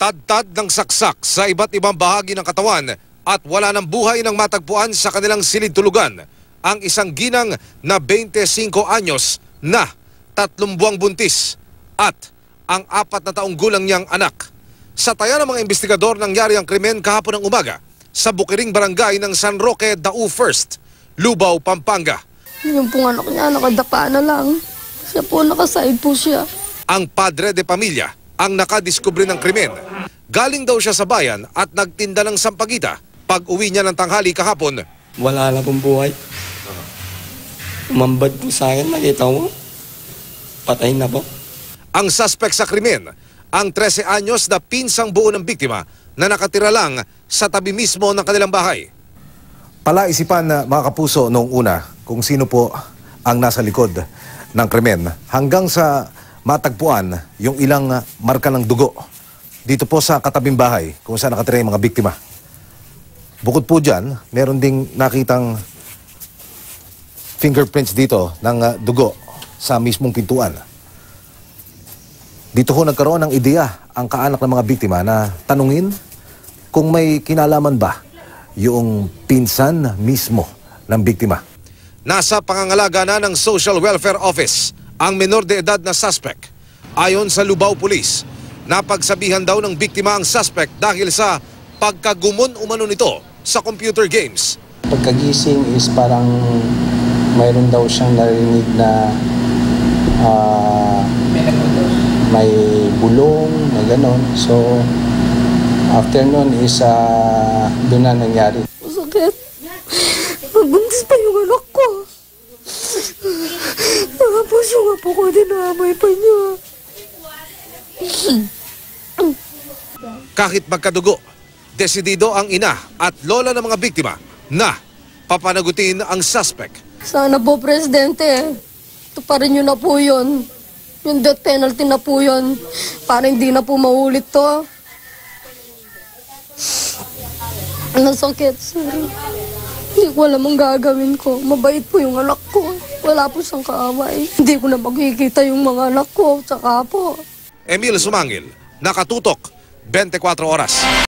Tad-tad ng saksak sa iba't ibang bahagi ng katawan at wala ng buhay ng matagpuan sa kanilang silid-tulugan ang isang ginang na 25 anyos na 3 buwang buntis at ang 4 na taong gulang niyang anak. Sa taya ng mga investigador, nangyari ang krimen kahapon ng umaga sa Bukiring Barangay ng San Roque, Dau First, Lubao, Pampanga. Yung pong anak niya, nakadapa na lang. Siya po, nakaside po siya. Ang padre de pamilya ang nakadiskubre ng krimen. Galing daw siya sa bayan at nagtinda ng sampagita. Pag uwi niya ng tanghali kahapon, wala na pong buhay. Umambad po sa akin, nakita mo. Patay na po. Ang suspect sa krimen, ang 13 anyos na pinsang buo ng biktima na nakatira lang sa tabi mismo ng kanilang bahay. Palaisipan na mga kapuso noong una kung sino po ang nasa likod ng krimen hanggang sa matagpuan yung ilang marka ng dugo dito po sa katabing bahay kung saan nakatira yung mga biktima. Bukod po dyan, meron ding nakitang fingerprints dito ng dugo sa mismong pintuan. Dito ho nagkaroon ng ideya ang kaanak ng mga biktima na tanungin kung may kinalaman ba yung pinsan mismo ng biktima. Nasa pangangalaga na ng Social Welfare Office ang menor de edad na suspect. Ayon sa Lubao Police, napagsabihan daw ng biktima ang suspect dahil sa pagkagumon umano nito sa computer games. Pagkagising is parang mayroon daw siyang narinig na may bulong na gano'n. So, after nun is doon na nangyari. Masakit. Magbuntis pa yung anak ko. Tapos yung apo ko din naamay pa niya. Kahit magkadugo, desidido ang ina at lola ng mga biktima na papanagutin ang suspect. Sana po, Presidente, tuparin niyo na po yun. Yung death penalty na po yun. Para hindi na po maulit to. Nasakit, sir. Hindi ko alam ang gagawin ko. Mabait po yung anak ko. Wala po siyang kaaway. Hindi ko na makikita yung mga anak ko. Tsaka po. Emil Sumangil, nakatutok, 24 oras.